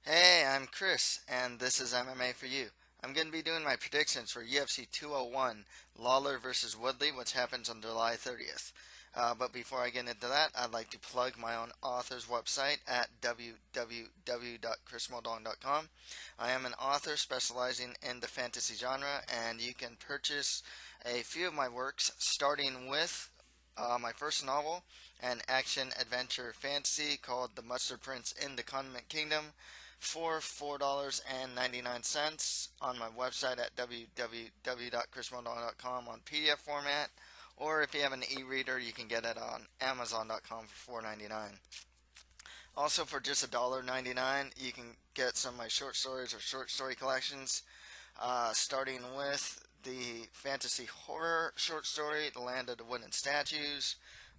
Hey, I'm Chris, and this is MMA for You. I'm going to be doing my predictions for UFC 201, Lawler versus Woodley, which happens on July 30th. But before I get into that, I'd like to plug my own author's website at www.chrismoldong.com. I am an author specializing in the fantasy genre, and you can purchase a few of my works, starting with my first novel, an action adventure fantasy called The Mustard Prince in the Condiment Kingdom, for $4.99 on my website at www.chrismondon.com on PDF format, or if you have an e-reader, you can get it on Amazon.com for $4.99. Also, for just $1.99, you can get some of my short stories or short story collections, starting with the fantasy horror short story, The Land of the Wooden Statues,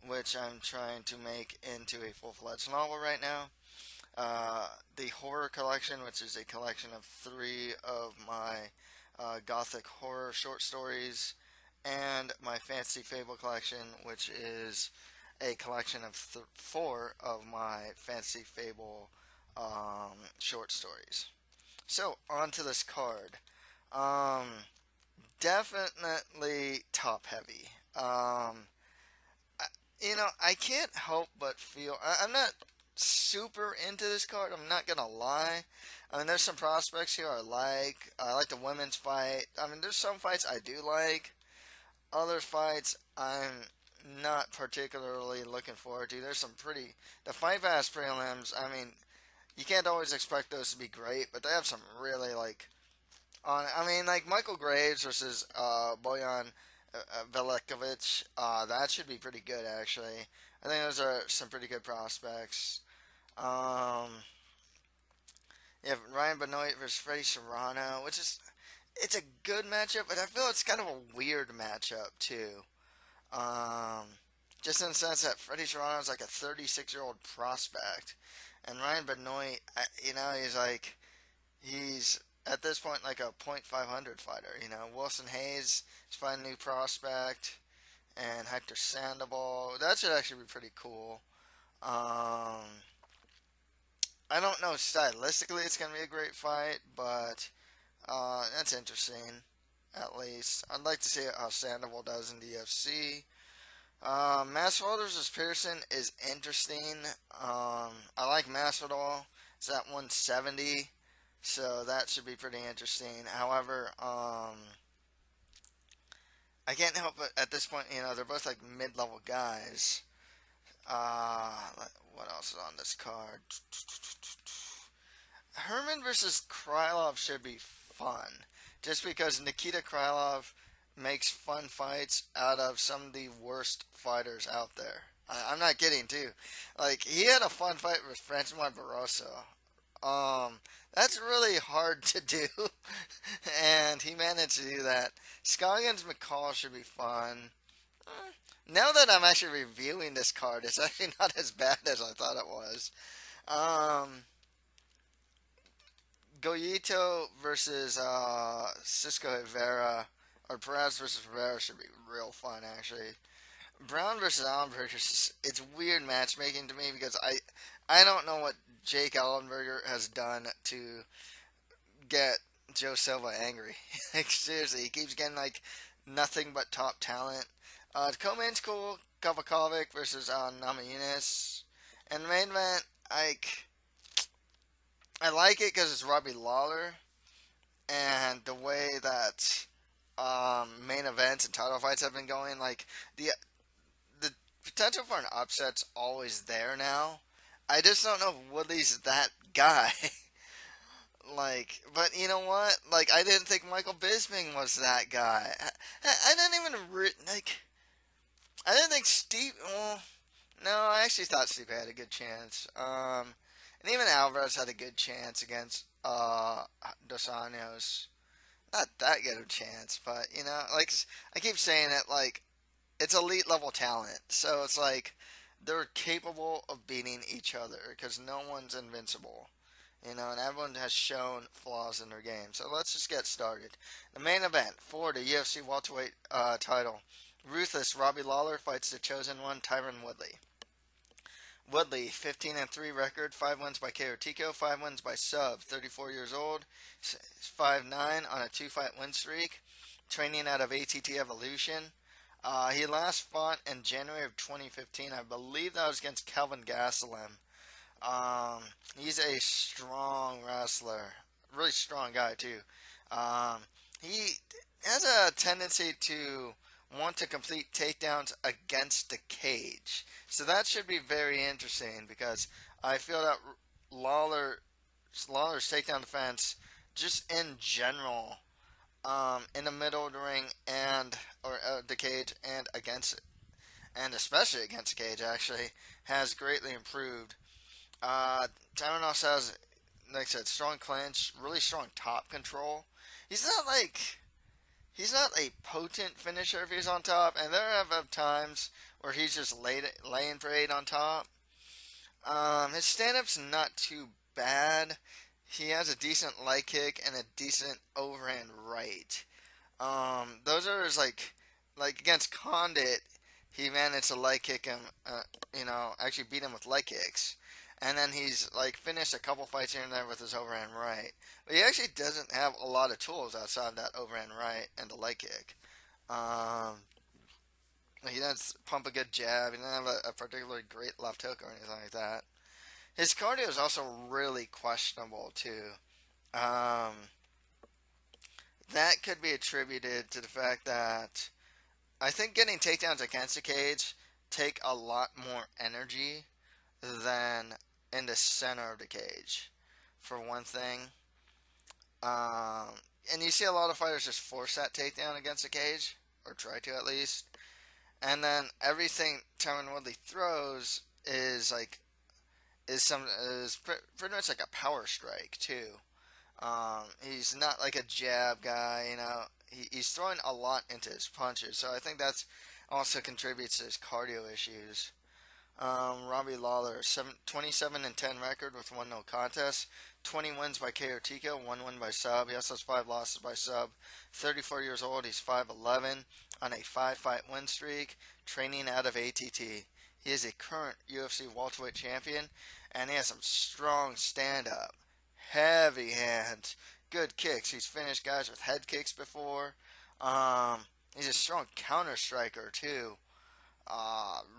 which I'm trying to make into a full-fledged novel right now. The horror collection, which is a collection of three of my gothic horror short stories, and my fantasy fable collection, which is a collection of four of my fantasy fable short stories. So on to this card. Um, Definitely top heavy. I can't help but feel I'm not super into this card. I'm not gonna lie. I mean, there's some prospects here I like. I like the women's fight. I mean, there's some fights I do like. Other fights I'm not particularly looking forward to. There's some pretty the fight pass prelims. I mean, you can't always expect those to be great, but they have some really like on. I mean, like Michael Graves versus Bojan Velickovic. That should be pretty good actually. I think those are some pretty good prospects. Um, you have Ryan Benoit versus Fredy Serrano, which is it's a good matchup, but I feel it's kind of a weird matchup too. Um, just in the sense that Fredy Serrano is like a 36-year-old prospect, and Ryan Benoit, he's at this point like a .500 fighter. Wilson Hayes is fighting a new prospect, and Hector Sandoval. That should actually be pretty cool. Um, I don't know stylistically it's gonna be a great fight, but that's interesting. At least I'd like to see how Sandoval does in the UFC. Masvidal versus Pearson is interesting. I like Masvidal. It's at 170, so that should be pretty interesting. However, I can't help but at this point, they're both like mid-level guys. Uh, what else is on this card? Herman versus Krylov should be fun, just because Nikita Krylov makes fun fights out of some of the worst fighters out there. I'm not kidding, too. Like he had a fun fight with Francois Barroso. That's really hard to do, and he managed to do that. Scoggins McCall should be fun. Now that I'm actually reviewing this card, it's actually not as bad as I thought it was. Um, Goyito versus Cisco Rivera, or Perez versus Rivera should be real fun, actually. Brown versus Ellenberger, it's weird matchmaking to me because I don't know what Jake Ellenberger has done to get Joe Silva angry. Like, seriously, he keeps getting like nothing but top talent. The co-main's cool. Kowalkiewicz versus Namajunas. And the main event, I like it because it's Robbie Lawler, and the way that main events and title fights have been going, like the potential for an upset's always there now. I just don't know if Woodley's that guy. But you know what? Like, I didn't think Michael Bisping was that guy. I didn't even I didn't think Steve. Well, no, I actually thought Steve had a good chance. And even Alvarez had a good chance against Dos Anjos. Not that good of a chance, but like I keep saying it, like it's elite level talent. So it's like they're capable of beating each other because no one's invincible. And everyone has shown flaws in their game. So let's just get started. The main event for the UFC welterweight title: Ruthless Robbie Lawler fights the chosen one, Tyron Woodley. Woodley, 15-3 record, 5 wins by KO TKO, 5 wins by sub, 34 years old, 5'9" on a 2-fight win streak, training out of ATT Evolution. He last fought in January of 2015. I believe that was against Calvin Gastelum. He's a strong wrestler, really strong guy too. Um, he has a tendency to want to complete takedowns against the cage, so that should be very interesting because I feel that Lawler, Lawler's takedown defense, just in general, in the middle of the ring and or the cage and against it, and especially against the cage, actually has greatly improved. Tyron also has, like I said, strong clinch, really strong top control. He's not like he's not a potent finisher if he's on top, and there have times where he's just laying parade on top. His stand-up's not too bad. He has a decent leg kick and a decent overhand right. Those are his like against Condit, he managed to leg kick him. Actually beat him with leg kicks, and then he's like finished a couple fights here and there with his overhand right. But he actually doesn't have a lot of tools outside of that overhand right and the leg kick. Um, he doesn't pump a good jab. He doesn't have a particularly great left hook or anything like that. His cardio is also really questionable too. Um, that could be attributed to the fact that I think getting takedowns against the cage take a lot more energy than in the center of the cage, for one thing. And you see a lot of fighters just force that takedown against the cage, or try to at least. And then everything Tyron Woodley throws is like is pretty much like a power strike too. He's not like a jab guy, He's throwing a lot into his punches, so I think that's also contributes to his cardio issues. Robbie Lawler, 27-10 record with 1 no contest, 20 wins by KO TKO, 1 win by sub. He also has 5 losses by sub. 34 years old, he's 5'11", on a 5-fight win streak, training out of ATT. He is a current UFC welterweight champion, and he has some strong stand-up, heavy hands, good kicks. He's finished guys with head kicks before. He's a strong counter striker too.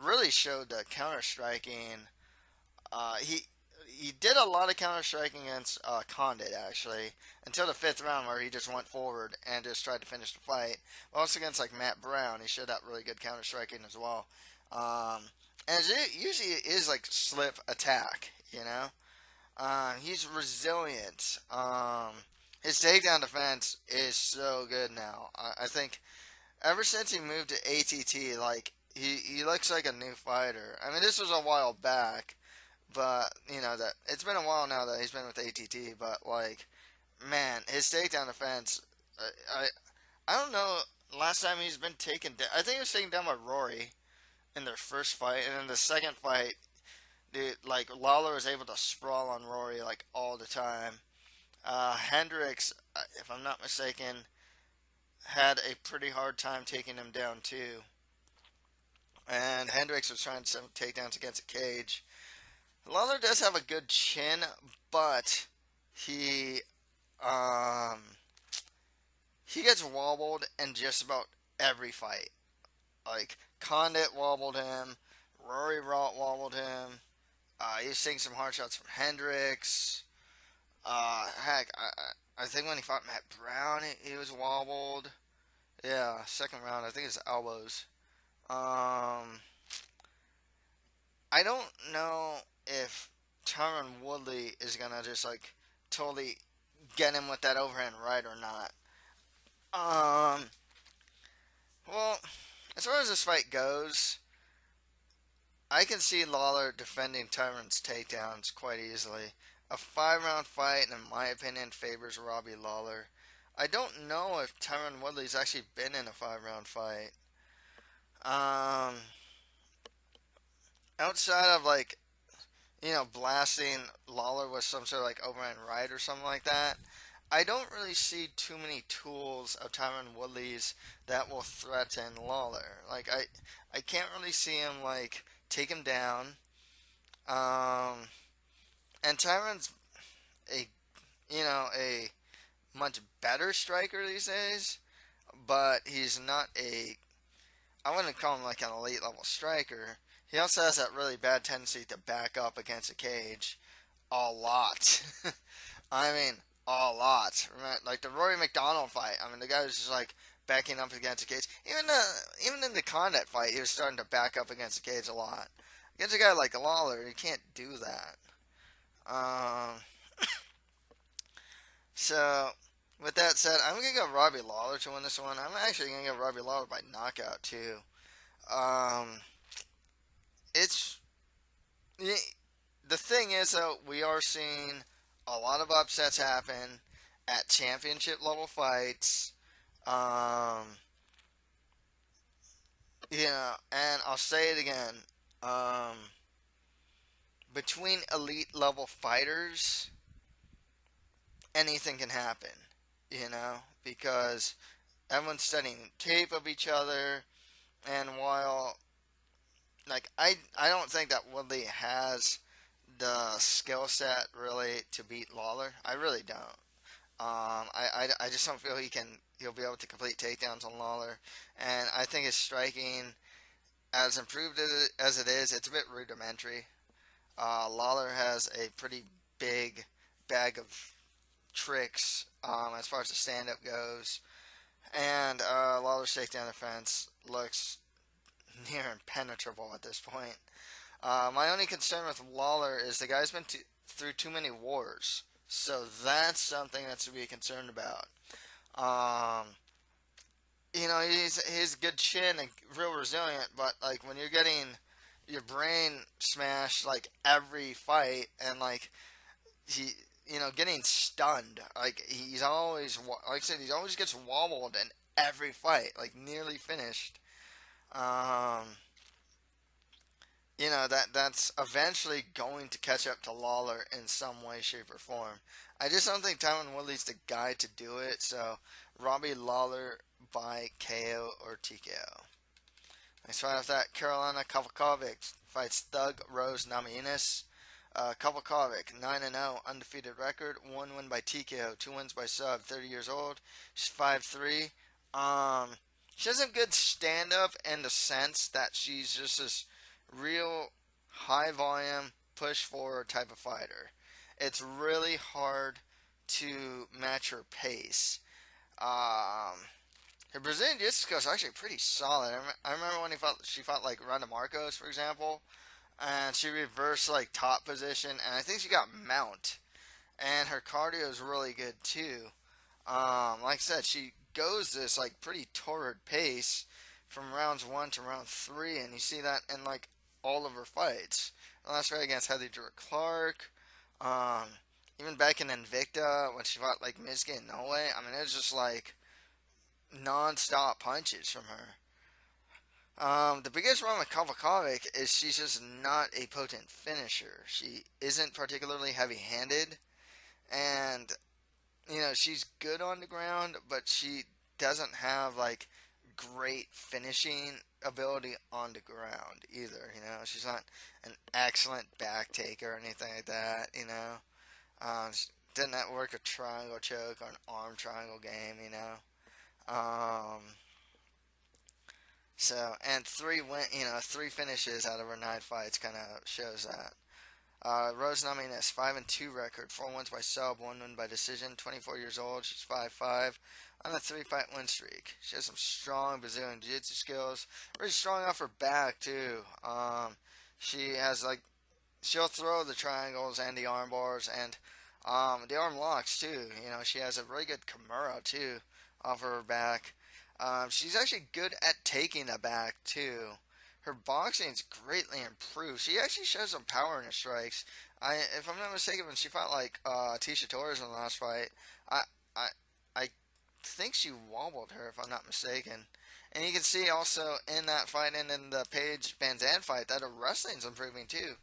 Really showed the counter striking. He did a lot of counter striking against Condit actually until the 5th round where he just went forward and just tried to finish the fight. But also against like Matt Brown, he showed that really good counter striking as well. And it usually is like slip attack. He's resilient. His takedown defense is so good now. I think ever since he moved to ATT, like he looks like a new fighter. I mean, this was a while back, but that it's been a while now that he's been with ATT. But like, man, his takedown defense, I I don't know. Last time he's been taken down, I think he was taken down by Rory in their first fight, and in the second fight, dude, like Lawler was able to sprawl on Rory like all the time. Hendricks, if I'm not mistaken, had a pretty hard time taking him down too. And Hendricks was trying some takedowns against a cage. Lawler does have a good chin, but he um he gets wobbled in just about every fight. Like Condit wobbled him, Rory Raut wobbled him. He was taking some hard shots from Hendricks. Heck, I think when he fought Matt Brown, he was wobbled. Yeah, second round. I think it's elbows. Um, I don't know if Tyron Woodley is gonna just like totally get him with that overhand right or not. Um, well, as far as this fight goes, I can see Lawler defending Tyron's takedowns quite easily. A 5 round fight, in my opinion, favors Robbie Lawler. I don't know if Tyron Woodley's actually been in a 5 round fight. Um, Outside of like, blasting Lawler with some sort of like overhand right or something like that, I don't really see too many tools of Tyron Woodley's that will threaten Lawler. Like I can't really see him like take him down. Um, and Tyron's a a much better striker these days, but he's not a I wouldn't call him like an elite level striker. He also has that really bad tendency to back up against a cage a lot. I mean, a lot. Like the Rory McDonald fight. I mean, the guy was just like backing up against the cage. Even in the Condit fight, he was starting to back up against the cage a lot. Against a guy like Lawler, you can't do that. Um, so with that said, I'm gonna go Robbie Lawler to win this one. I'm actually gonna go Robbie Lawler by knockout too. Um, it's the thing is though, we are seeing a lot of upsets happen at championship level fights. Um, and I'll say it again. Um, Between elite level fighters, anything can happen. Because everyone's studying tape of each other, and while I don't think that Woodley has the skill set really to beat Lawler. I really don't. I just don't feel he'll be able to complete takedowns on Lawler, and I think his striking, as improved as it is, it's a bit rudimentary. Lawler has a pretty big bag of tricks as far as the stand-up goes, and Lawler's takedown defense looks near impenetrable at this point. My only concern with Lawler is the guy's been through too many wars, so that's something that's to be concerned about. Um, he's good chin and real resilient, but like when you're getting your brain smashed like every fight, and like he, getting stunned, like he's always like I said, he always gets wobbled in every fight, like nearly finished. Um, that's eventually going to catch up to Lawler in some way, shape, or form. I just don't think Tyron Woodley's the guy to do it. So Robbie Lawler by KO or TKO. Next fight off that, Karolina Kowalkiewicz fights Thug Rose Namajunas. Kowalkiewicz 9-0 undefeated record, one win by TKO, two wins by sub. 30 years old. She's 5'3". She has a good stand up in the sense that she's just this real high volume, push forward type of fighter. It's really hard to match her pace. Um, Her Brazilian Jiu-Jitsu skills are actually pretty solid. I remember when she fought like Ronda Marcos, for example, and she reversed like top position, and I think she got mount. And her cardio is really good too. Like I said, she goes this like pretty torrid pace from rounds 1 to round 3, and you see that in like all of her fights. The last fight against Heather Clark, um, even back in Invicta when she fought like Mizuki and Noe, I mean it was just like non-stop punches from her. The biggest problem with Kowalkiewicz is she's just not a potent finisher. She isn't particularly heavy-handed, and she's good on the ground, but she doesn't have like great finishing ability on the ground either. She's not an excellent back taker or anything like that. She didn't work a triangle choke or an arm triangle game. Um, and three finishes out of her 9 fights kind of shows that. Rose Namajunas 5-2 record, 4 wins by sub, 1 win by decision. 24 years old, she's 5'5", on a 3-fight win streak. She has some strong Brazilian Jiu-Jitsu skills, really strong off her back too. She has she'll throw the triangles and the arm bars and the arm locks too. She has a really good Kimura too off her back. She's actually good at taking the back too. Her boxing is greatly improved. She actually shows some power in her strikes. If I'm not mistaken, when she fought Tisha Torres in the last fight, I, I, I think she wobbled her, if I'm not mistaken. And you can see also in that fight and in the Paige Van Zandt fight that her wrestling's improving too.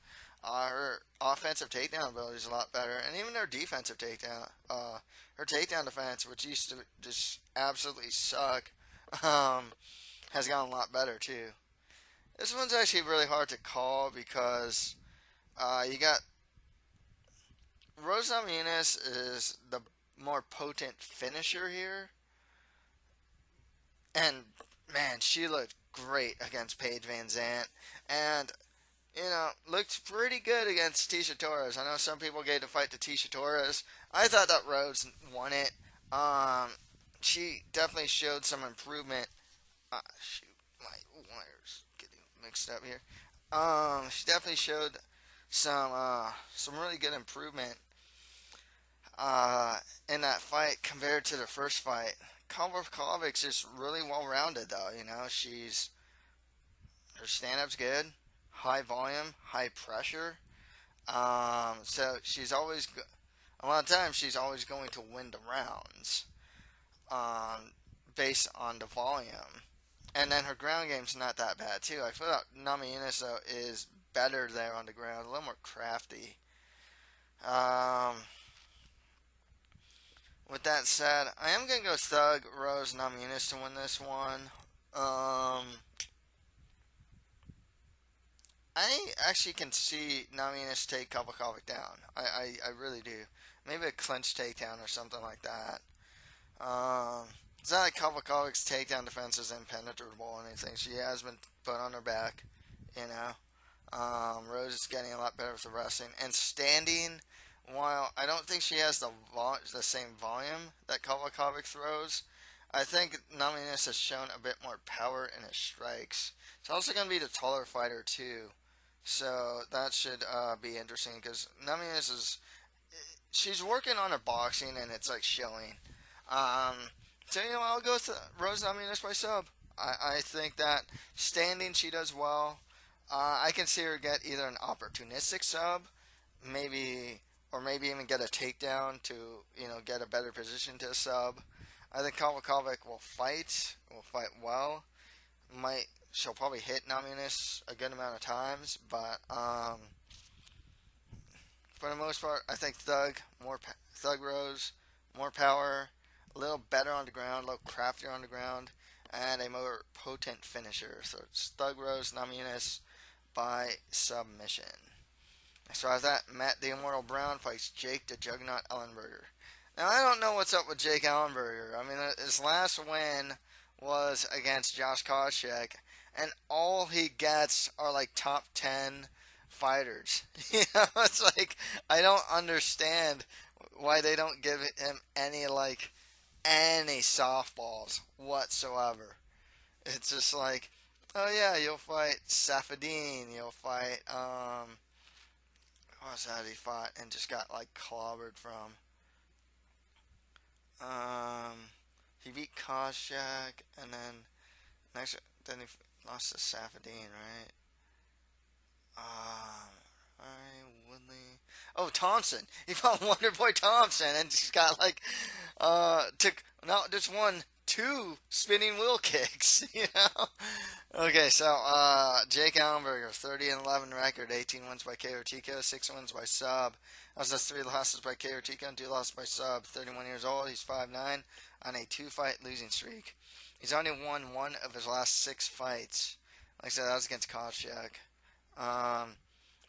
Her offensive takedown ability is a lot better, and even her defensive takedown, her takedown defense, which used to just absolutely suck, has gotten a lot better too. This one's actually really hard to call because You got Rose Namajunas is the more potent finisher here, and man, she looked great against Paige Van Zant, and looked pretty good against Tisha Torres. I know some people gave the fight to Tisha Torres. I thought that Rose won it. Um, she definitely showed some improvement. Shoot, my wires getting mixed up here. She definitely showed some really good improvement uh, in that fight compared to the first fight. Kowalkiewicz is really well rounded though. Her stand up's good, high volume, high pressure. So a lot of times she's always going to win the rounds based on the volume. And then her ground game's not that bad too. I feel like Namajunas though is better there on the ground, a little more crafty. Um, with that said, I am gonna go Thug Rose Namajunas to win this one. Um, I actually can see Namajunas take Kowalkiewicz down. I really do. Maybe a clinch takedown or something like that. Um, it's not like Kowalkiewicz takedown defense is impenetrable or anything. She has been put on her back, you know. Rose is getting a lot better with the wrestling and standing. While I don't think she has the same volume that Kowalkiewicz throws, I think Namajunas has shown a bit more power in his strikes. She's also going to be the taller fighter too, so that should be interesting because Namajunas she's working on her boxing and it's like showing. Um, so I'll go with Rose Namajunas by sub. I think that standing she does well. I can see her get either an opportunistic sub, maybe, or maybe even get a takedown to get a better position to a sub. I think Kowalkiewicz will fight well. She'll probably hit Namajunas a good amount of times, but for the most part, I think Thug Rose, more power, a little better on the ground, a little craftier on the ground, and a more potent finisher. So it's Thug Rose Namajunas by submission. So after that, Matt the Immortal Brown fights Jake the Juggernaut Ellenberger. Now I don't know what's up with Jake Ellenberger. I mean, his last win was against Josh Koscheck, and all he gets are like top 10 fighters. It's like I don't understand why they don't give him any softballs whatsoever. It's just like, oh yeah, you'll fight Safadine, you'll fight what was that he fought and just got like clobbered from. Um, he beat Koscheck and then he lost to Safadine, right? Alright, Woodley. Oh, Thompson. He fought Wonderboy Thompson and just got like, took not just one, two spinning wheel kicks, Okay, so, Jake Ellenberger, 30-11 record, 18 wins by KO TKO, 6 wins by sub. Also has 3 losses by KO TKO and 2 losses by sub. 31 years old, he's 5'9", on a 2-fight losing streak. He's only won 1 of his last 6 fights. Like I said, that was against Koscheck.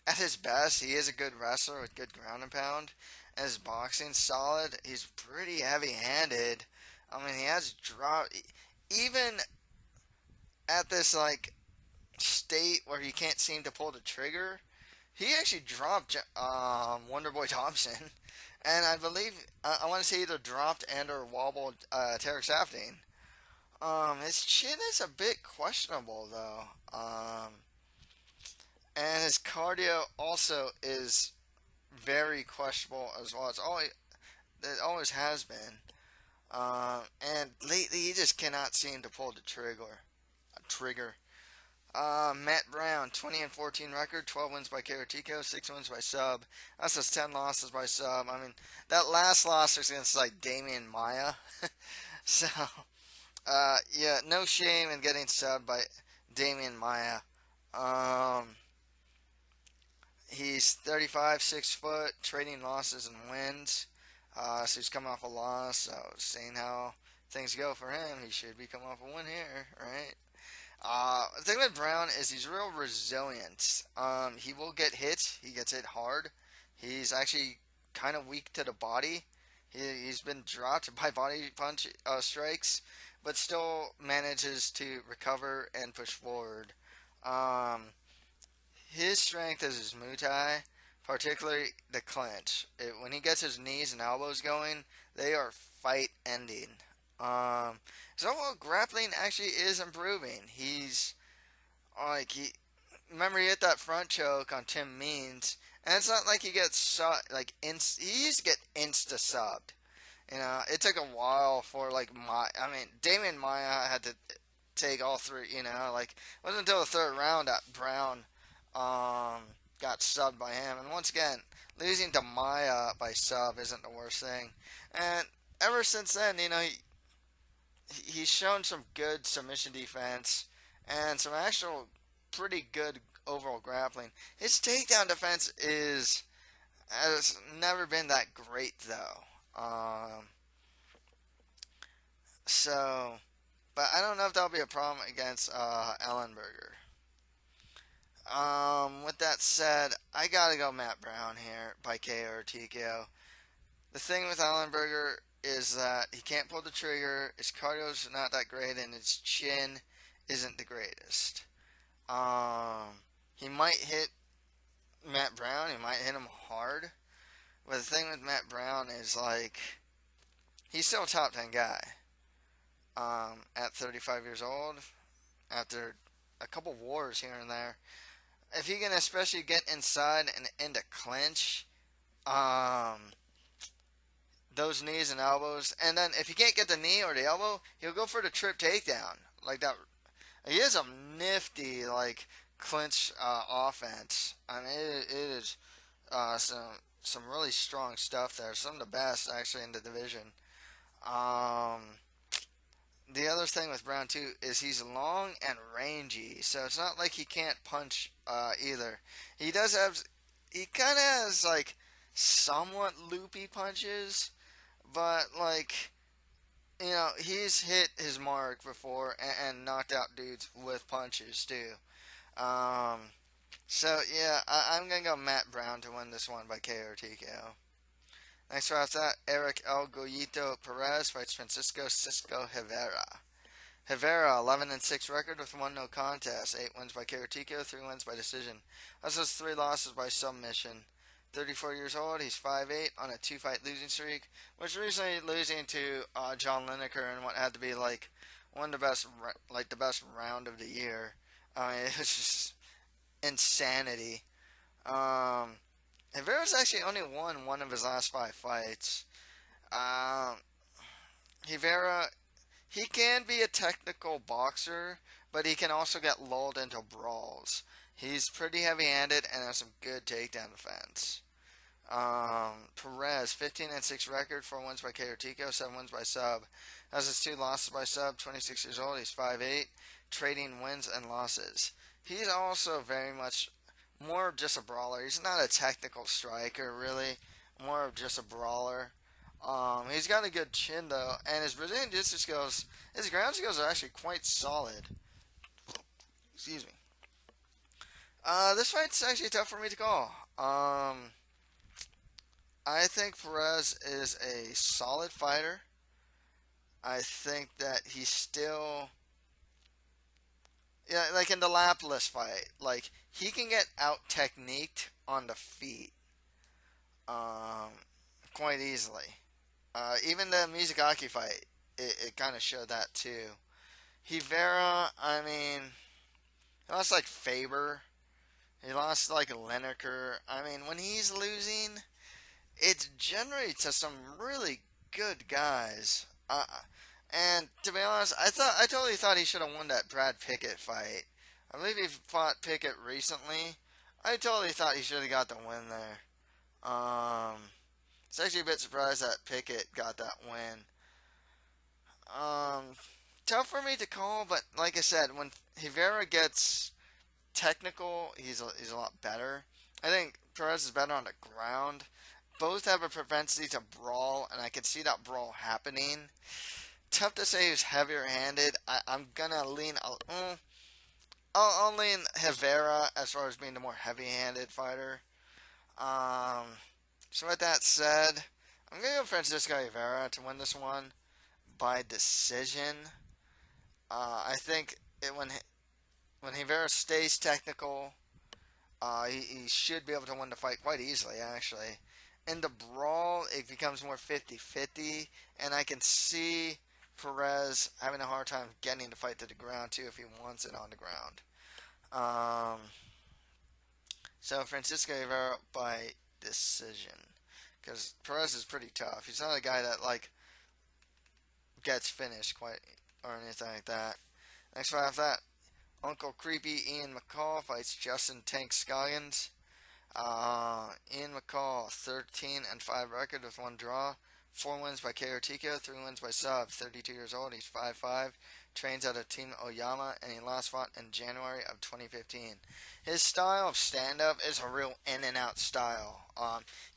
At his best, he is a good wrestler with good ground and pound. And his boxing's solid. He's pretty heavy-handed. I mean, he has dropped. Even at this, like, state where he can't seem to pull the trigger, he actually dropped Wonderboy Thompson. And I believe, I want to say either dropped and or wobbled Tarek Safdie. His chin is a bit questionable, though. And his cardio also is very questionable as well. It always has been. And lately he just cannot seem to pull the trigger. Matt Brown, 20-14 record, 12 wins by KO TKO, 6 wins by sub. That's just 10 losses by sub. I mean, that last loss was against like Damian Maia. So, yeah, no shame in getting subbed by Damian Maia. He's 35, 6 foot, trading losses and wins. So he's coming off a loss. So seeing how things go for him, he should be coming off a win here, right? The thing with Brown is he's real resilient. He will get hit. He gets hit hard. He's actually kind of weak to the body. He's been dropped by body punch strikes, but still manages to recover and push forward. Um, his strength is his Muay Thai, particularly the clinch. When he gets his knees and elbows going, they are fight ending. Um, his overall grappling actually is improving. He's like he remember he hit that front choke on Tim Means, and it's not like he gets he used to get insta subbed. It took a while for Damian Maya had to take all three. It wasn't until the third round that Brown got subbed by him. And once again, losing to Maya by sub isn't the worst thing. And ever since then, he's shown some good submission defense and some actual pretty good overall grappling. His takedown defense has never been that great though. So, but I don't know if that'll be a problem against Ellenberger. With that said, I gotta go Matt Brown here by KO or TKO. The thing with Ellenberger is that he can't pull the trigger, his cardio's not that great, and his chin isn't the greatest. He might hit Matt Brown, he might hit him hard, but the thing with Matt Brown is he's still a top 10 guy. At 35 years old, after a couple wars here and there, if he can especially get inside and into clinch, those knees and elbows, and then if he can't get the knee or the elbow, he'll go for the trip takedown like that. He has a nifty clinch offense. I mean, it is some really strong stuff there. Some of the best actually in the division. The other thing with Brown too is he's long and rangy, so it's not like he can't punch either. He kind of has somewhat loopy punches, but he's hit his mark before and knocked out dudes with punches too. So yeah, I'm gonna go Matt Brown to win this one by KO or TKO. Next right after that, Erik El Goyito Perez fights Francisco Cisco Rivera. Rivera, 11-6 record with 1 no contest, 8 wins by KO or TKO, 3 wins by decision. Also has 3 losses by submission. 34 years old, he's 5'8", on a 2-fight losing streak, which recently losing to John Lineker in what had to be one of the best, the best round of the year. I mean, it's just insanity. Rivera's actually only won 1 of his last 5 fights. Rivera, he can be a technical boxer, but he can also get lulled into brawls. He's pretty heavy-handed and has some good takedown defense. Perez, 15-6 record, 4 wins by KO or TKO, 7 wins by sub. Has his 2 losses by sub, 26 years old, he's 5'8", trading wins and losses. He's also very much more of just a brawler. He's not a technical striker, really. More of just a brawler. He's got a good chin, though, and his Brazilian jiu-jitsu skills, his ground skills are actually quite solid. Excuse me. This fight's actually tough for me to call. I think Perez is a solid fighter. I think that he's still... Yeah, in the Lapalus fight, he can get out-techniqued on the feet quite easily. Even the Mizugaki fight, it kind of showed that too. Rivera, I mean, he lost Faber. He lost Lineker. I mean, when he's losing, it's generally to some really good guys. And to be honest, I totally thought he should have won that Brad Pickett fight. I believe he fought Pickett recently. I totally thought he should have got the win there. It's actually a bit surprised that Pickett got that win. Tough for me to call, but like I said, when Rivera gets technical, he's a lot better. I think Perez is better on the ground. Both have a propensity to brawl, and I can see that brawl happening. Tough to say who's heavier handed. I'm gonna lean. I'll lean Rivera as far as being the more heavy-handed fighter. Um, so with that said, I'm gonna go Francisco Rivera to win this one by decision. I think when Rivera stays technical, he should be able to win the fight quite easily, actually. In the brawl, it becomes more 50-50, and I can see Perez having a hard time getting the fight to the ground, too, if he wants it on the ground. Um, so, Francisco Rivera by decision. Because Perez is pretty tough. He's not a guy that, like, gets finished quite or anything like that. Next fight after that, Uncle Creepy Ian McCall fights Justin Tank Scoggins. Ian McCall, 13-5 record with one draw, 4 wins by KO TKO, 3 wins by sub. 32 years old, he's 5'5", trains out of Team Oyama, and he last fought in January of 2015. His style of stand-up is a real in-and-out style.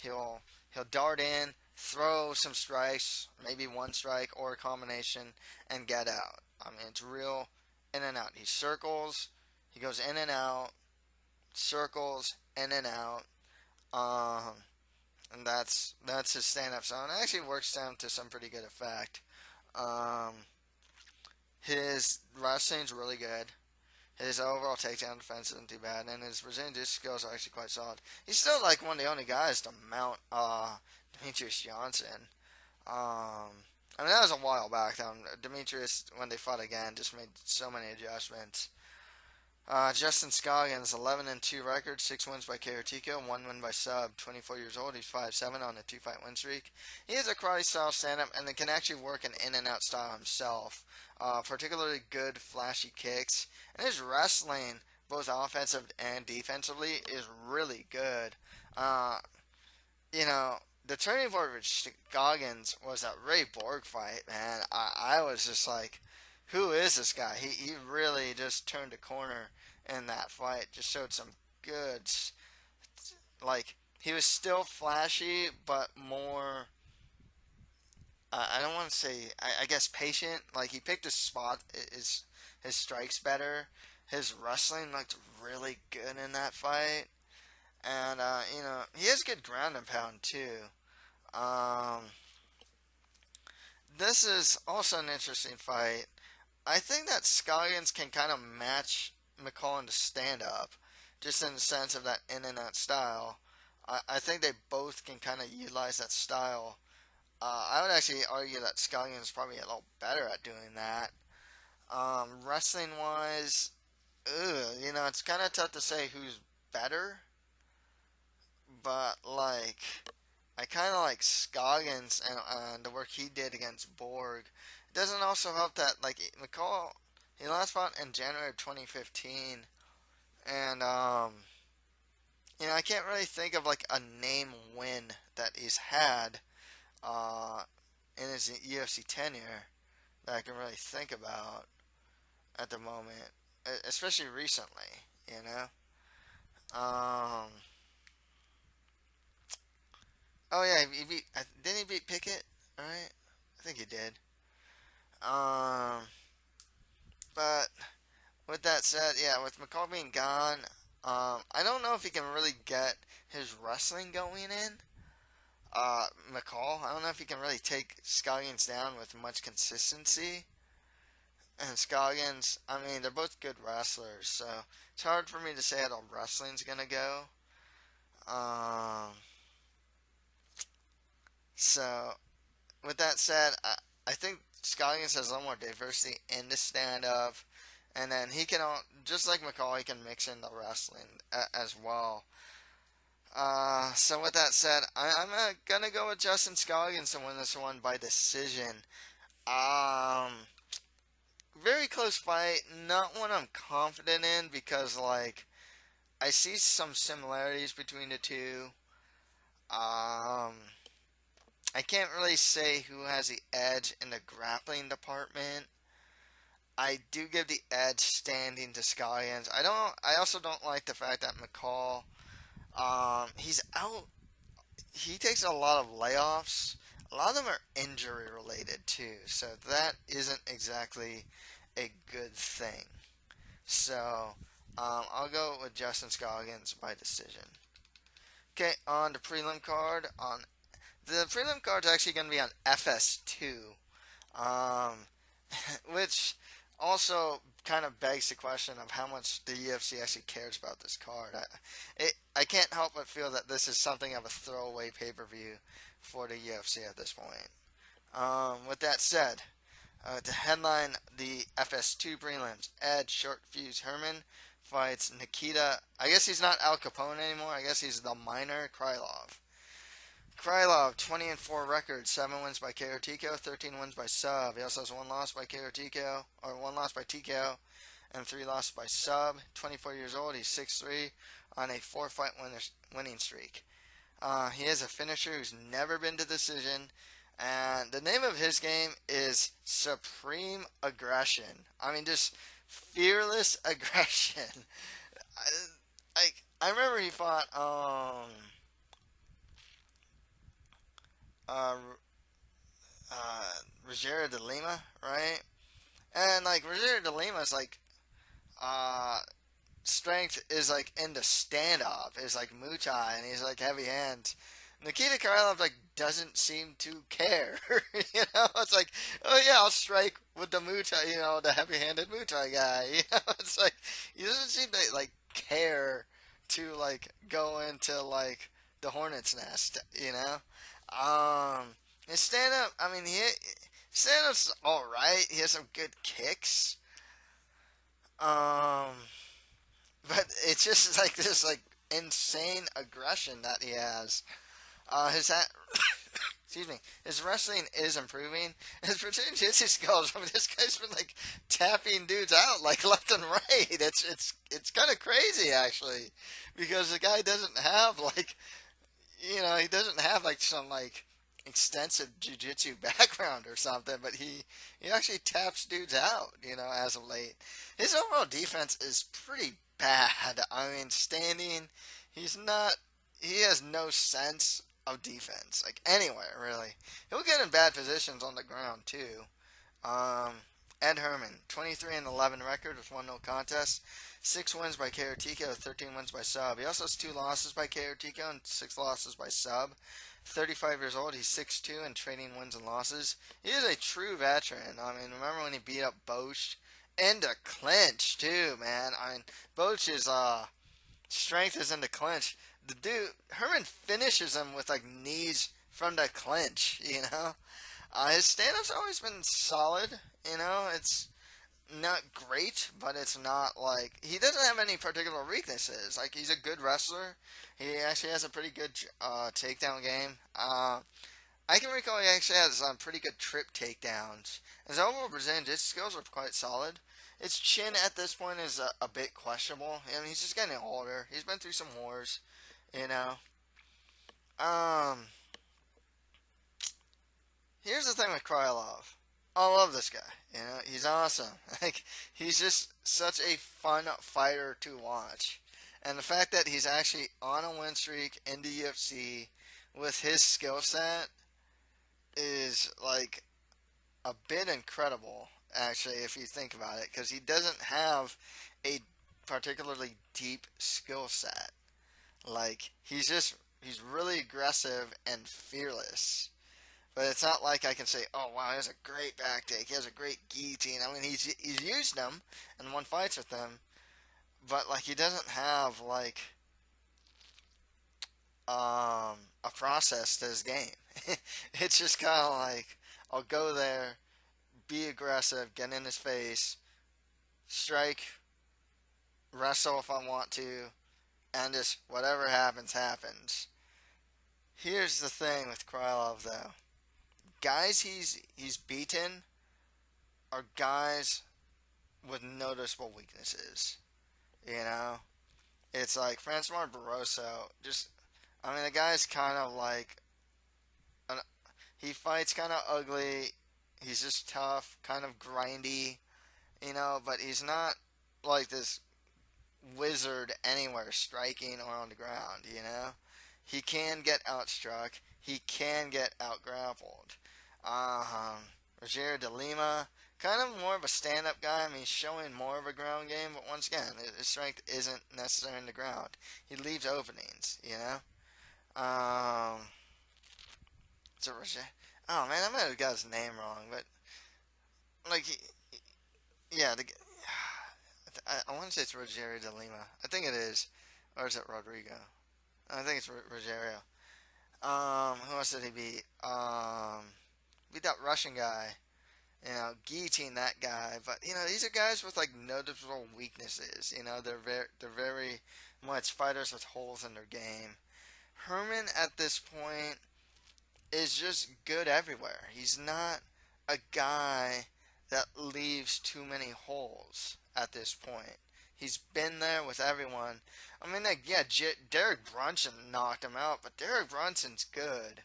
He'll dart in, throw some strikes, maybe one strike or a combination, and get out. I mean, it's real in and out. He circles, he goes in and out, circles, in and out. And that's his stand-up style. And it actually works down to some pretty good effect. Um, his wrestling's really good. His overall takedown defense isn't too bad, and his Brazilian jiu skills are actually quite solid. He's still like one of the only guys to mount Demetrius Johnson. I mean, that was a while back. Demetrius, when they fought again, just made so many adjustments. Justin Scoggins, 11-2 record, 6 wins by KO TKO, 1 win by sub. 24 years old, he's 5'7" on a 2-fight win streak. He has a karate style stand-up and can actually work an in-and-out style himself. Particularly good flashy kicks, and his wrestling, both offensive and defensively, is really good. You know, the turning point for Scoggins was that Ray Borg fight, man. I was just like, who is this guy? He really just turned a corner in that fight. Just showed some good, like, he was still flashy, but more, I don't want to say, I guess patient. Like, he picked his spot, his strikes better. His wrestling looked really good in that fight. And, he has good ground and pound, too. This is also an interesting fight. I think that Scoggins can kind of match McCall in the stand-up, just in the sense of that in-and-out style. I think they both can kind of utilize that style. I would actually argue that Scoggins is probably a little better at doing that. Wrestling-wise, it's kind of tough to say who's better, but, like, I kind of like Scoggins and the work he did against Borg. It doesn't also help that, like, McCall, he last fought in January of 2015, and, I can't really think of, like, a name win that he's had in his UFC tenure that I can really think about at the moment, especially recently, you know? Oh yeah, didn't he beat Pickett? Alright, I think he did. Um, but with that said, yeah, with McCall being gone, I don't know if he can really get his wrestling going in. McCall, I don't know if he can really take Scoggins down with much consistency. And Scoggins, I mean, they're both good wrestlers, so it's hard for me to say how the wrestling's gonna go. So, with that said, I think Scoggins has a little more diversity in the stand-up, and then he can, just like McCall, he can mix in the wrestling as well. So with that said, I'm gonna go with Justin Scoggins to win this one by decision. Very close fight, not one I'm confident in because, like, I see some similarities between the two. I can't really say who has the edge in the grappling department. I do give the edge standing to Scoggins. I also don't like the fact that McCall, he's out. He takes a lot of layoffs. A lot of them are injury related too, so that isn't exactly a good thing. So I'll go with Justin Scoggins by decision. Okay, on the prelim card. On the prelim card's actually going to be on FS2, um, which also kind of begs the question of how much the UFC actually cares about this card. I can't help but feel that this is something of a throwaway pay-per-view for the UFC at this point. With that said, to headline the FS2 prelims, Ed Short Fuse Herman fights Nikita. I guess he's not Al Capone anymore. I guess he's the minor Krylov. Krylov, 20-4 record, 7 wins by KO TKO, 13 wins by sub. He also has 1 loss by KO TKO, or 1 loss by TKO, and 3 losses by sub. 24 years old, he's 6'3", on a 4-fight winning streak. He is a finisher who's never been to decision, and the name of his game is Supreme Aggression. I mean, just fearless aggression. I remember he fought uh, Rogério de Lima, right? And like Rogério de Lima's like uh, strength is like in the standoff, is like Muay Thai, and he's like heavy hands. Nikita Krylov like doesn't seem to care. It's like, oh yeah, I'll strike with the Muay Thai, the heavy-handed Muay Thai guy. It's like he doesn't seem to like care to like go into like the hornet's nest. His stand up, I mean, stand up's all right. He has some good kicks. Um, but it's just like this like insane aggression that he has. Excuse me, his wrestling is improving. His jiu-jitsu skills. I mean, this guy's been like tapping dudes out like left and right. It's kind of crazy actually, because the guy doesn't have like he doesn't have like some like extensive jiu-jitsu background or something, but he actually taps dudes out, as of late. His overall defense is pretty bad. I mean, standing, he has no sense of defense, like anywhere really. He'll get in bad positions on the ground too. Um, Ed Herman, 23-11 record with 1 no contest, 6 wins by KO TKO, 13 wins by sub. He also has 2 losses by KO TKO and 6 losses by sub. 35 years old, he's 6'2" and trading wins and losses. He is a true veteran. I mean, remember when he beat up Bosch in the clinch too, man. I mean, Bosch's strength is in the clinch. The dude Herman finishes him with like knees from the clinch. His stand-up's always been solid. It's not great, but it's not like he doesn't have any particular weaknesses. Like, he's a good wrestler. He actually has a pretty good takedown game. I can recall he actually has some pretty good trip takedowns. His overall Brazilian jiu-jitsu skills are quite solid. His chin at this point is a bit questionable. I mean, he's just getting older. He's been through some wars, you know. Um, Here's the thing with Krylov. I love this guy. He's awesome. Like, he's just such a fun fighter to watch. And the fact that he's actually on a win streak in the UFC with his skill set is like a bit incredible, actually, if you think about it, because he doesn't have a particularly deep skill set. Like, he's really aggressive and fearless. But it's not like I can say, oh wow, he has a great back take, he has a great guillotine. I mean, he's used them and won fights with them, but like he doesn't have like a process to his game. It's just kind of like, I'll go there, be aggressive, get in his face, strike, wrestle if I want to, and just whatever happens, happens. Here's the thing with Krylov though. Guys he's beaten are guys with noticeable weaknesses. It's like Francois Barroso. I mean, the guy's kind of like, he fights kind of ugly. He's just tough, kind of grindy, but he's not like this wizard anywhere striking or on the ground. He can get outstruck. He can get outgrappled. Rogerio de Lima, kind of more of a stand-up guy. I mean, he's showing more of a ground game, but once again, his strength isn't necessary in the ground. He leaves openings, you know. Is it Roger? Oh man, I might have got his name wrong, but like, yeah, I want to say it's Rogerio de Lima. I think it is, or is it Rodrigo? I think it's Rogerio. Who else did he beat? Beat that Russian guy. Guillotine that guy. But these are guys with like noticeable weaknesses. They're very much fighters with holes in their game. Herman at this point is just good everywhere. He's not a guy that leaves too many holes at this point. He's been there with everyone. I mean, like, yeah, Derek Brunson knocked him out, but Derek Brunson's good.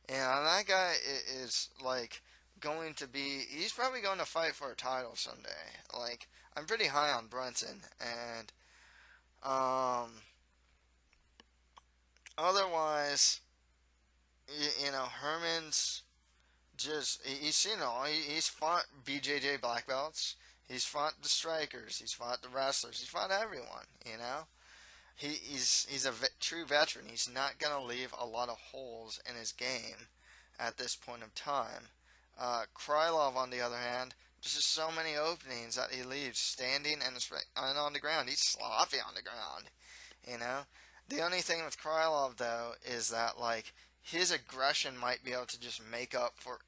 And that guy is like going to be. He's probably going to fight for a title someday. Like, I'm pretty high on Brunson, and otherwise, Herman's just he's fought BJJ black belts. He's fought the strikers. He's fought the wrestlers. He's fought everyone. He's a true veteran. He's not gonna leave a lot of holes in his game at this point of time. Krylov, on the other hand, there's just so many openings that he leaves standing and on the ground. He's sloppy on the ground. You know. The only thing with Krylov though is that like his aggression might be able to just make up for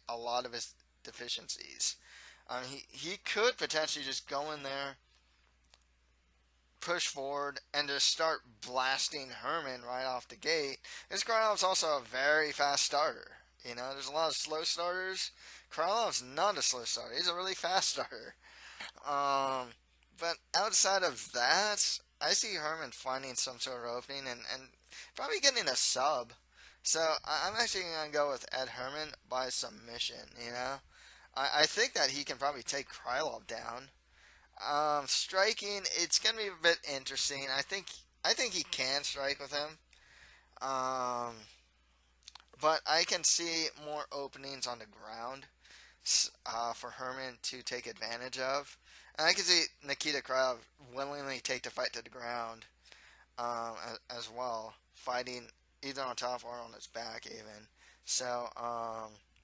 a lot of his deficiencies. He could potentially just go in there, push forward, and just start blasting Herman right off the gate. Because Krylov's also a very fast starter. There's a lot of slow starters. Krylov's not a slow starter. He's a really fast starter. But outside of that, I see Herman finding some sort of opening and probably getting a sub. So I'm actually going to go with Ed Herman by submission. I think that he can probably take Krylov down. Striking, it's going to be a bit interesting. I think he can strike with him. But I can see more openings on the ground for Herman to take advantage of. And I can see Nikita Krylov willingly take the fight to the ground as well, fighting either on top or on his back even. So,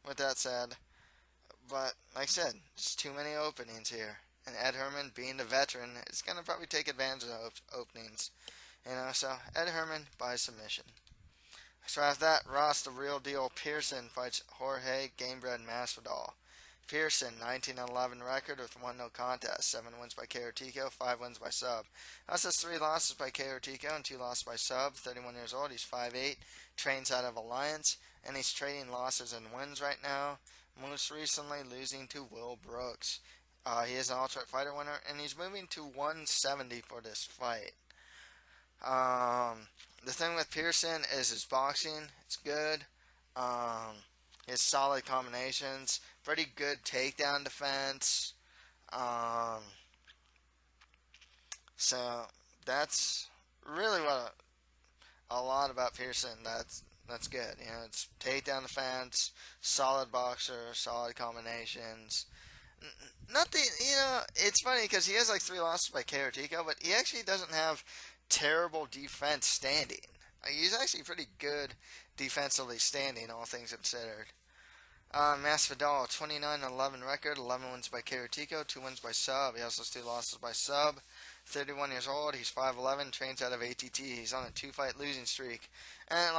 with that said, but like I said, there's too many openings here. And Ed Herman, being the veteran, is going to probably take advantage of openings. So Ed Herman by submission. So after that, Ross, the real deal, Pearson fights Jorge Gamebred Masvidal. Pearson, 19-11 record with 1 no contest, 7 wins by KO TKO, 5 wins by sub. Ross has 3 losses by KO TKO and 2 losses by sub. 31 years old, he's 5'8", trains out of Alliance, and he's trading losses and wins right now. Most recently losing to Will Brooks. He is an Ultimate Fighter winner, and he's moving to 170 for this fight. The thing with Pearson is his boxing. It's good. His solid combinations. Pretty good takedown defense. So that's really what a lot about Pearson. That's good. It's takedown defense, solid boxer, solid combinations. Nothing, it's funny because he has like 3 losses by KO TKO, but he actually doesn't have terrible defense standing. He's actually pretty good defensively standing, all things considered. Masvidal, 29-11 record, 11 wins by KO TKO, 2 wins by sub. He also has 2 losses by sub. 31 years old, he's 5'11", trains out of ATT. He's on a 2-fight losing streak. And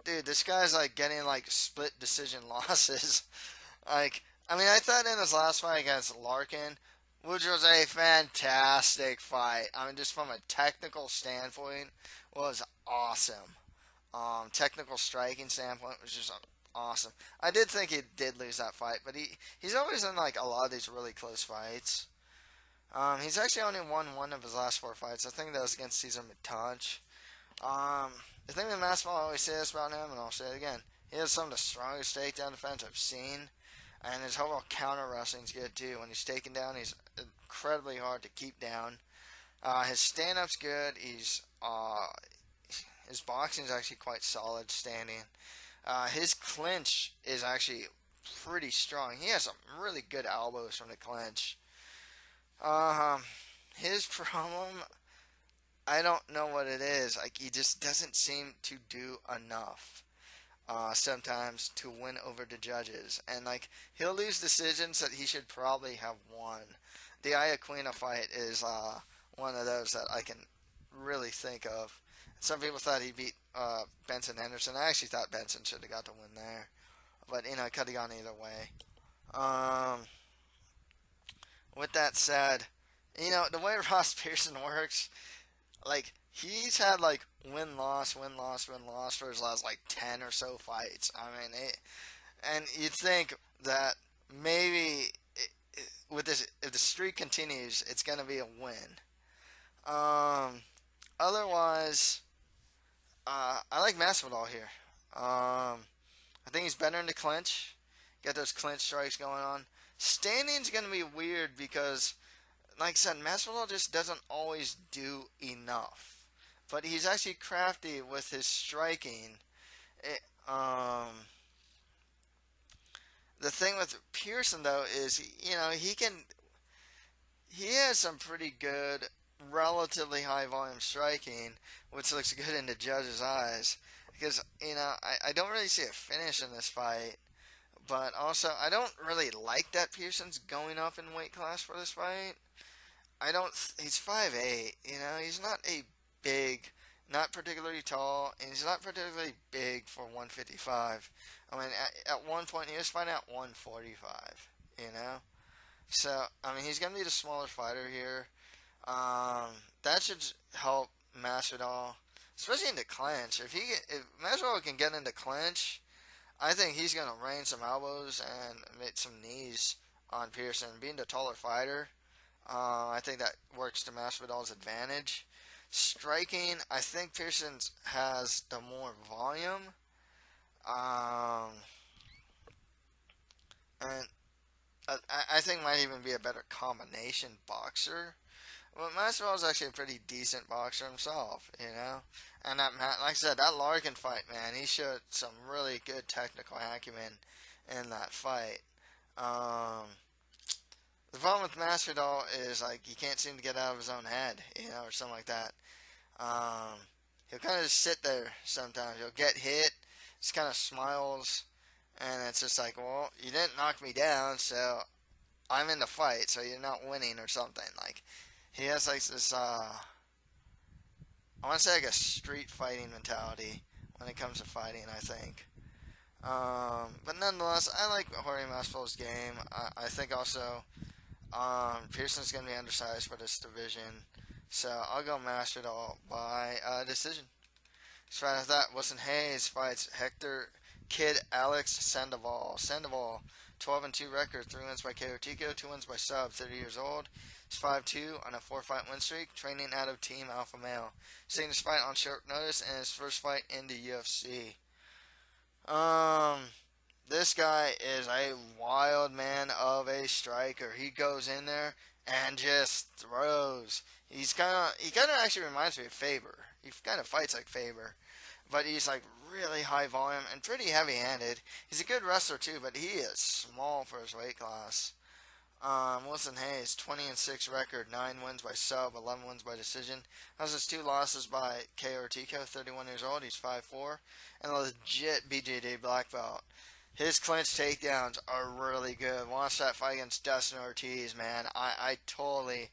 dude, this guy's getting split decision losses. I thought in his last fight against Larkin, which was a fantastic fight. Just from a technical standpoint, was awesome. Technical striking standpoint was just awesome. I did think he did lose that fight, but he's always in a lot of these really close fights. He's actually only won 1 of his last 4 fights. I think that was against Cesar Mitanch. The thing with Masvidal, I always say this about him, and I'll say it again. He has some of the strongest takedown defense I've seen. And his whole counter wrestling's good too. When he's taken down, he's incredibly hard to keep down. His stand-up's good. His boxing's actually quite solid standing. His clinch is actually pretty strong. He has some really good elbows from the clinch. Um, his problem, I don't know what it is. Like, he just doesn't seem to do enough. Sometimes to win over the judges, and like he'll lose decisions that he should probably have won. The Iaquinta fight is one of those that I can really think of. Some people thought he beat Benson Henderson. I actually thought Benson should have got the win there, but it could have gone either way. Um, with that said, the way Ross Pearson works, like he's had like win loss win loss win loss for his last like 10 or so fights. I mean, and you'd think that maybe with this, if the streak continues, it's gonna be a win. Otherwise, I like Masvidal here. I think he's better in the clinch. Get those clinch strikes going on. Standing's gonna be weird because, like I said, Masvidal just doesn't always do enough. But he's actually crafty with his striking. It, the thing with Pearson though is, he has some pretty good, relatively high volume striking, which looks good in the judge's eyes. Because I don't really see a finish in this fight. But also, I don't really like that Pearson's going up in weight class for this fight. I don't. He's 5'8". He's not a big, not particularly tall, and he's not particularly big for 155. I mean, at one point he was fighting at 145. So I mean, he's gonna be the smaller fighter here. That should help Masvidal, especially in the clinch. If Masvidal can get into clinch, I think he's gonna rain some elbows and make some knees on Pearson. Being the taller fighter, I think that works to Masvidal's advantage. Striking, I think Pearson has the more volume. And I think might even be a better combination boxer. But Masvidal is actually a pretty decent boxer himself. And like I said, that Larkin fight, man, he showed some really good technical acumen in that fight. The problem with Masvidal is like he can't seem to get out of his own head, or something like that. He'll kind of just sit there sometimes. He'll get hit, just kind of smiles, and it's just like, well, you didn't knock me down, so I'm in the fight, so you're not winning or something. Like, he has like this, I want to say like a street fighting mentality when it comes to fighting, I think. But nonetheless, I like Jorge Masvidal's game. I think also Pearson's going to be undersized for this division. So I'll go Masvidal by decision. So right after that, Wilson Hayes fights Hector Kid Alex Sandoval. Sandoval, 12-2 record, 3 wins by KO TKO, 2 wins by sub, 30 years old. He's 5'2" on a 4-fight win streak, training out of Team Alpha Male. He's taking this fight on short notice and his first fight in the UFC. This guy is a wild man of a striker. He goes in there and just throws. He kind of actually reminds me of Faber. He kind of fights like Faber, but he's like really high volume and pretty heavy-handed. He's a good wrestler too, but he is small for his weight class. Wilson Hayes, 20-6 record, 9 wins by sub, 11 wins by decision. Has his 2 losses by KO or TKO, 31 years old, he's 5'4", and a legit BJJ black belt. His clinch takedowns are really good. Watch that fight against Dustin Ortiz, man. I totally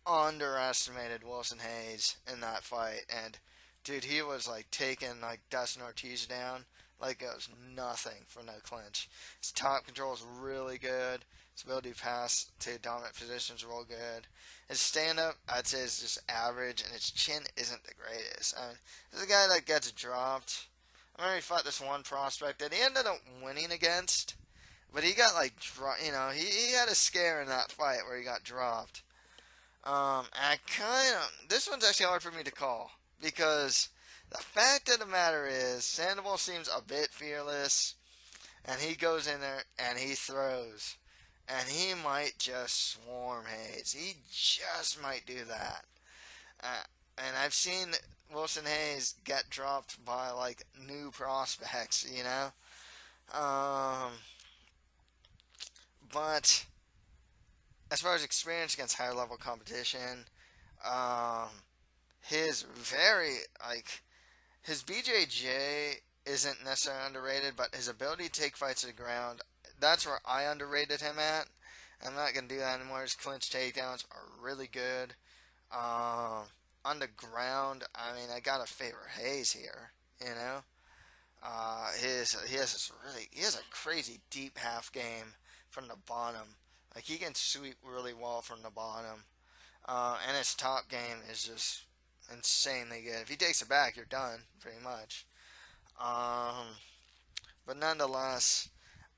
underestimated Wilson Hayes in that fight, and dude, he was like taking like Dustin Ortiz down like it was nothing for no clinch. His top control is really good. His ability to pass to dominant positions is real good. His stand-up, I'd say, is just average, and his chin isn't the greatest. I mean, this is a guy that gets dropped. I remember he fought this one prospect that he ended up winning against, but he got like, he had a scare in that fight where he got dropped. This one's actually hard for me to call, because the fact of the matter is, Sandoval seems a bit fearless, and he goes in there and he throws. And he might just swarm Hayes. He just might do that. And I've seen Wilson Hayes get dropped by, like, new prospects, But as far as experience against higher level competition, um, his very like his BJJ isn't necessarily underrated, but his ability to take fights to the ground, that's where I underrated him at. I'm not gonna do that anymore. His clinch takedowns are really good. Um, on the ground, I mean, I gotta favor Hayes here. You know, he has a crazy deep half game from the bottom. Like he can sweep really well from the bottom. And his top game is just insanely good. If he takes it back, you're done, pretty much. Um, but nonetheless,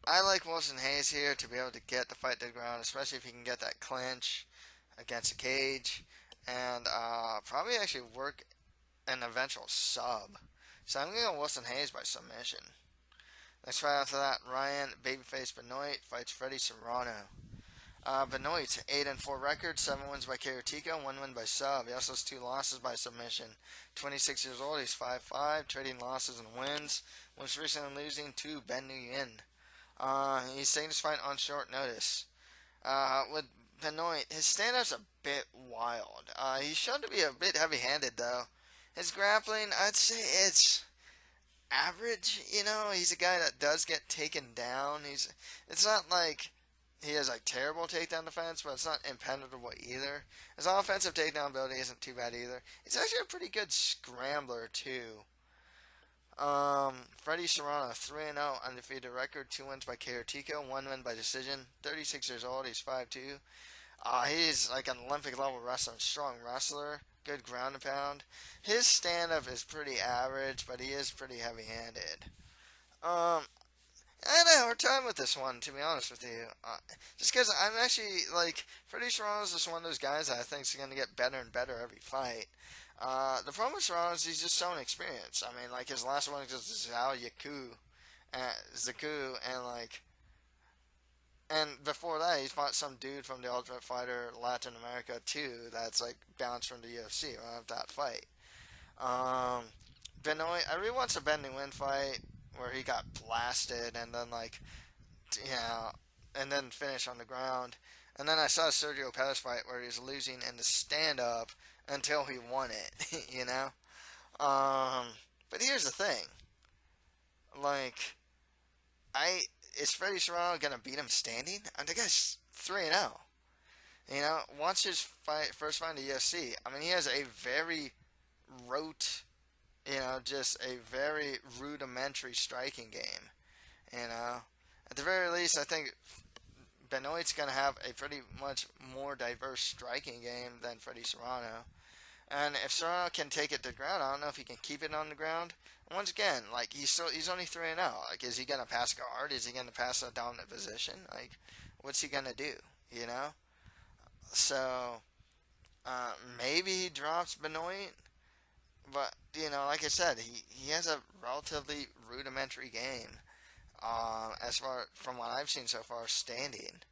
I like Wilson Hayes here to be able to get the fight to the ground, especially if he can get that clinch against a cage, and probably actually work an eventual sub. So I'm going to go Wilson Hayes by submission. Next fight after that, Ryan Babyface Benoit fights Fredy Serrano. Benoit, 8-4 record, 7 wins by KO TKO, 1 win by sub. He also has 2 losses by submission. 26 years old, he's 5'5", trading losses and wins. Most recently losing to Ben Nguyen. He's taking his fight on short notice. With Benoit, his stand-up's a bit wild. He's shown to be a bit heavy-handed, though. His grappling, I'd say it's average. You know, he's a guy that does get taken down. It's not like he has like terrible takedown defense, but it's not impenetrable either. His offensive takedown ability isn't too bad either. He's actually a pretty good scrambler too. Fredy Serrano, 3-0 undefeated record, 2 wins by KO TKO, 1 win by decision. 36 years old, he's 5'2". He's like an Olympic level wrestler, strong wrestler, good ground and pound. His stand up is pretty average, but he is pretty heavy handed. I had a hard time with this one, to be honest with you. Just because I'm actually, like, Fredy Serrano is just one of those guys that I think is going to get better and better every fight. The problem with Serrano is he's just so inexperienced. I mean, like, his last one was just Zaku, and, like, and before that, he fought some dude from the Ultimate Fighter Latin America, too, that's, like, bounced from the UFC right after that fight. Benoit, I really want a Ben Nguyen fight where he got blasted and then and then finish on the ground. And then I saw a Sergio Pettis fight where he was losing in the stand-up until he won it, you know? But here's the thing. Like, is Fredy Serrano going to beat him standing? I think guy's 3-0. You know, once his first fight in the UFC, I mean, he has a very just a very rudimentary striking game. You know, at the very least, I think Benoit's going to have a pretty much more diverse striking game than Fredy Serrano. And if Serrano can take it to the ground, I don't know if he can keep it on the ground. And once again, like he's only 3-0. Like, is he going to pass guard? Is he going to pass a dominant position? Like, what's he going to do? You know. So maybe he drops Benoit. But, you know, like I said, he has a relatively rudimentary game, from what I've seen so far, standing.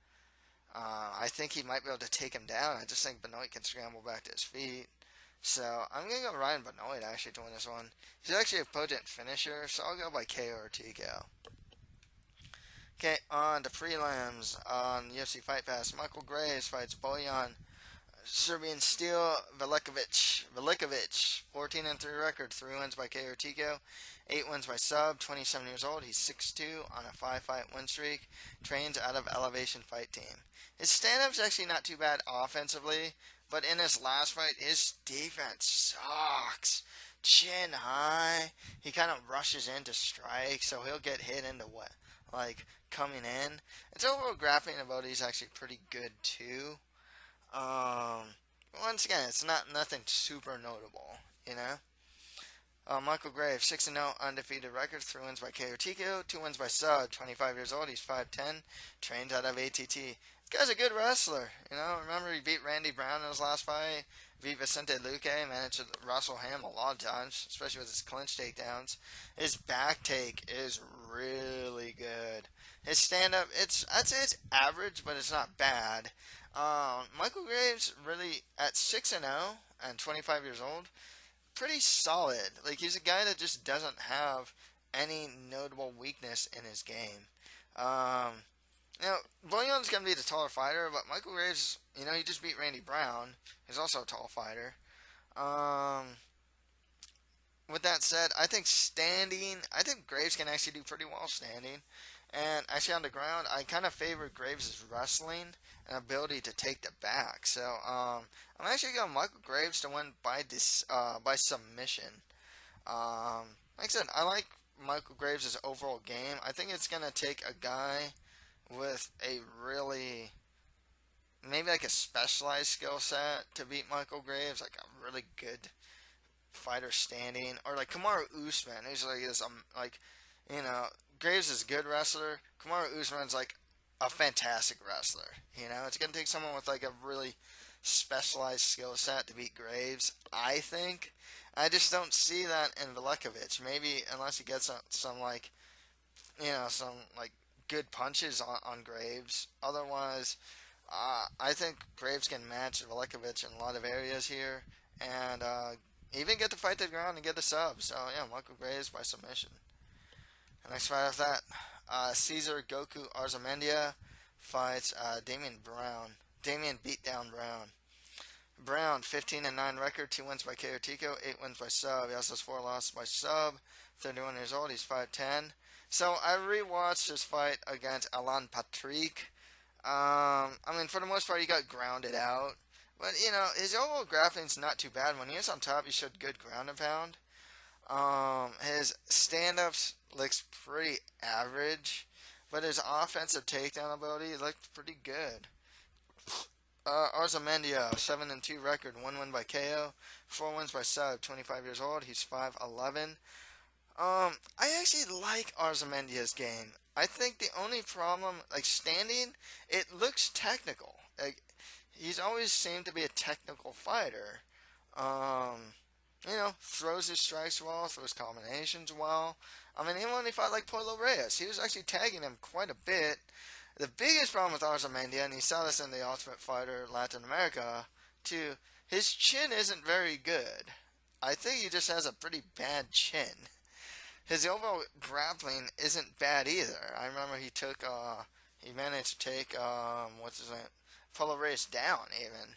I think he might be able to take him down. I just think Benoit can scramble back to his feet. So, I'm going to go Ryan Benoit, actually, to win this one. He's actually a potent finisher, so I'll go by KO or TKO. Okay, on to prelims on UFC Fight Pass. Michael Graves fights Bojan Serbian Steel Velickovic, 14-3 record, 3 wins by KO or TKO, 8 wins by sub, 27 years old, he's 6'2", on a 5-fight win streak, trains out of Elevation Fight Team. His stand-up's actually not too bad offensively, but in his last fight, his defense sucks. Chin high, he kind of rushes in to strike, so he'll get hit into coming in. His overall grappling ability is actually pretty good too. Once again, it's nothing super notable, you know. Michael Graves, 6-0 undefeated record, 3 wins by KO TKO, 2 wins by sub, 25 years old, he's 5'10", trains out of ATT. This guy's a good wrestler, you know. Remember, he beat Randy Brown in his last fight, beat Vicente Luque, managed to wrestle him a lot of times, especially with his clinch takedowns. His back take is really good. His stand-up, I'd say it's average, but it's not bad. Michael Graves really, at 6-0 and 25 years old, pretty solid. Like, he's a guy that just doesn't have any notable weakness in his game. You know, Bojan's going to be the taller fighter, but Michael Graves, he just beat Randy Brown. He's also a tall fighter. Um, with that said, I think Graves can actually do pretty well standing. And actually on the ground, I kind of favor Graves' wrestling and ability to take the back. So I'm actually going Michael Graves to win by submission. Like I said, I like Michael Graves' overall game. I think it's going to take a guy with a really, maybe like a specialized skill set to beat Michael Graves, like a really good fighter standing, or like Kamaru Usman, who's like you know, Graves is a good wrestler. Kamaru Usman's like a fantastic wrestler. It's gonna take someone with like a really specialized skill set to beat Graves. I think. I just don't see that in Velickovic. Maybe unless he gets some like some like good punches on Graves. Otherwise, I think Graves can match Velickovic in a lot of areas here, and even get the fight to the ground and get the sub. So yeah, Michael Graves by submission. The next fight after that, Cesar Goku Arzamendia fights Damian Brown. Damian beat down Brown. Brown, 15-9 record, 2 wins by KO Tico, 8 wins by sub. He also has 4 losses by sub. 31 years old, he's 5'10". So I rewatched his fight against Alan Patrick. I mean, for the most part, he got grounded out. But, his overall grappling's not too bad. When he was on top, he showed good ground and pound. His stand-ups looks pretty average. But his offensive takedown ability looked pretty good. Arzamendia, 7-2 record, 1 win by KO, 4 wins by sub, 25 years old, he's 5'11". I actually like Arzamendia's game. I think the only problem, like standing, it looks technical. Like, he's always seemed to be a technical fighter. Throws his strikes well, throws combinations well. I mean, even when he fought like Polo Reyes, he was actually tagging him quite a bit. The biggest problem with Arzamendia, and you saw this in the Ultimate Fighter Latin America, too, his chin isn't very good. I think he just has a pretty bad chin. His overall grappling isn't bad either. I remember he managed to take, Polo Reyes down even.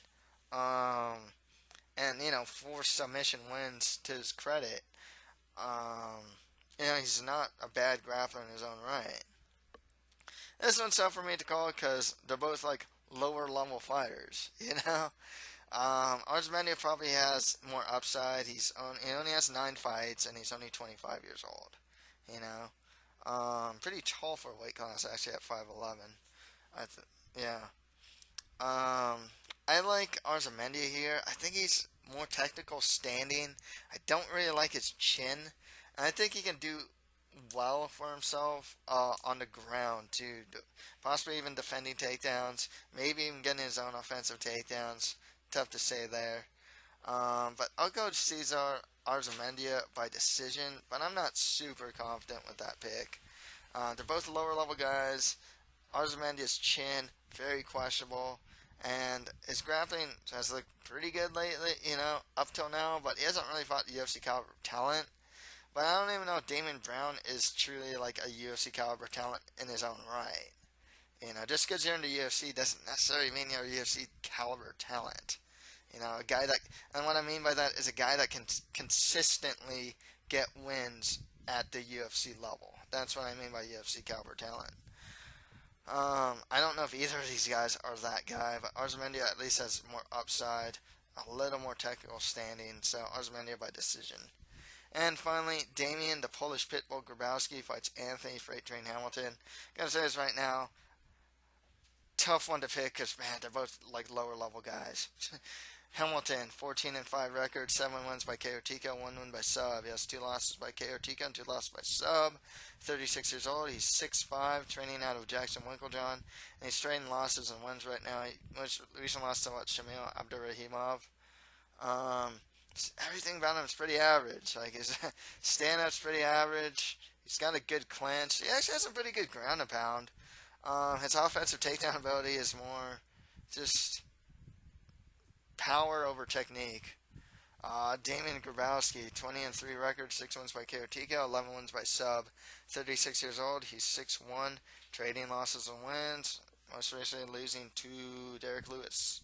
And 4 submission wins to his credit. He's not a bad grappler in his own right. This one's tough for me to call because they're both like lower level fighters, Arzamendia probably has more upside. He only has 9 fights and he's only 25 years old, pretty tall for a weight class actually at 5'11". I like Arzamendia here. I think he's more technical standing. I don't really like his chin, and I think he can do well for himself on the ground too, possibly even defending takedowns, maybe even getting his own offensive takedowns. Tough to say there, but I'll go Cesar Arzamendia by decision, but I'm not super confident with that pick. They're both lower level guys. Arzamendia's chin very questionable, and his grappling has looked pretty good lately, up till now, but he hasn't really fought UFC caliber talent. But I don't even know if Damian Brown is truly like a UFC caliber talent in his own right. Just because you're in the UFC doesn't necessarily mean you're a UFC caliber talent. A guy that, and what I mean by that is a guy that can consistently get wins at the UFC level. That's what I mean by UFC caliber talent. I don't know if either of these guys are that guy, but Arzamendia at least has more upside, a little more technical standing, so Arzamendia by decision. And finally, Damian, the Polish Pitbull Grabowski, fights Anthony Freight Train Hamilton. Gonna say this right now, tough one to pick because, man, they're both like lower level guys. Hamilton, 14-5 record, 7 wins by KO Tico, 1 win by sub. He has 2 losses by KO Tico and 2 losses by sub. 36 years old, he's 6'5", training out of Jackson Winklejohn. And he's trading losses and wins right now. He recently lost to Shamil Abdurrahimov. Everything about him is pretty average. Like, his stand-up's pretty average. He's got a good clinch. He actually has a pretty good ground and pound. His offensive takedown ability is more just power over technique. Damian Grabowski, 20-3 record, 6 wins by KO Tico, 11 wins by sub. 36 years old, he's 6'1", trading losses and wins. most recently losing to Derek Lewis.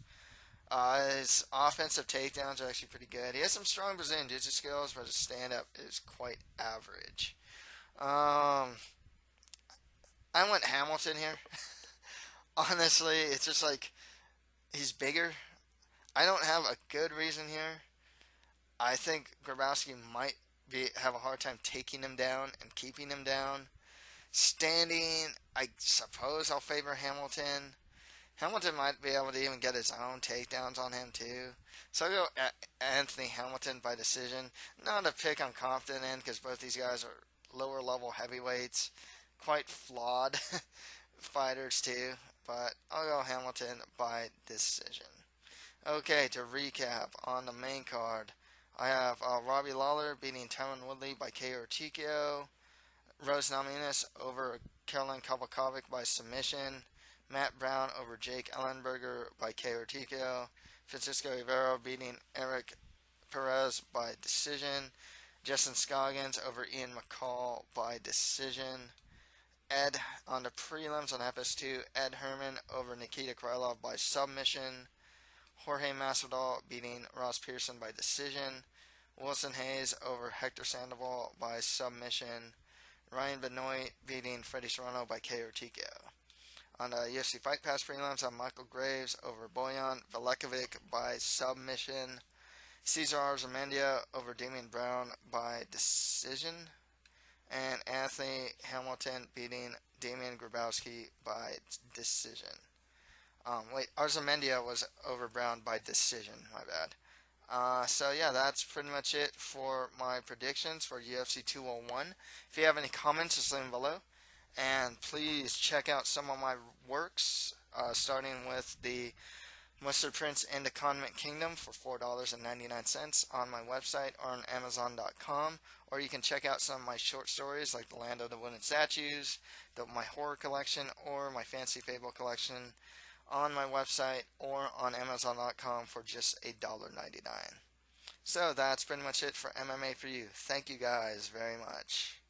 His offensive takedowns are actually pretty good. He has some strong Brazilian jiu-jitsu skills, but his stand-up is quite average. Um, I went Hamilton here. Honestly, it's just like he's bigger. I don't have a good reason here. I think Grabowski might have a hard time taking him down and keeping him down. Standing, I suppose I'll favor Hamilton. Hamilton might be able to even get his own takedowns on him too. So I'll go Anthony Hamilton by decision. Not a pick I'm confident in because both these guys are lower level heavyweights. Quite flawed fighters too. But I'll go Hamilton by decision. Okay, to recap on the main card, I have Robbie Lawler beating Tyron Woodley by KO or TKO. Rose Namajunas over Karolina Kowalkiewicz by submission. Matt Brown over Jake Ellenberger by KO or TKO. Francisco Rivera beating Erik Perez by decision. Justin Scoggins over Ian McCall by decision. Ed on the prelims on FS2. Ed Herman over Nikita Krylov by submission. Jorge Masvidal beating Ross Pearson by decision. Wilson Hayes over Hector Sandoval by submission. Ryan Benoit beating Fredy Serrano by KO or TKO. On the UFC Fight Pass prelims, on Michael Graves over Bojan Velickovic by submission. Cesar Arzamendia over Damian Brown by decision. And Anthony Hamilton beating Damian Grabowski by decision. Arzamendia was over Brown by decision, my bad. So yeah, that's pretty much it for my predictions for UFC 201. If you have any comments, just leave them below. And please check out some of my works, starting with the Mustard Prince and the Condiment Kingdom for $4.99 on my website or on Amazon.com. Or you can check out some of my short stories like The Land of the Wooden Statues, my horror collection, or my Fancy Fable collection on my website or on Amazon.com for just $1.99. So that's pretty much it for MMA for you. Thank you guys very much.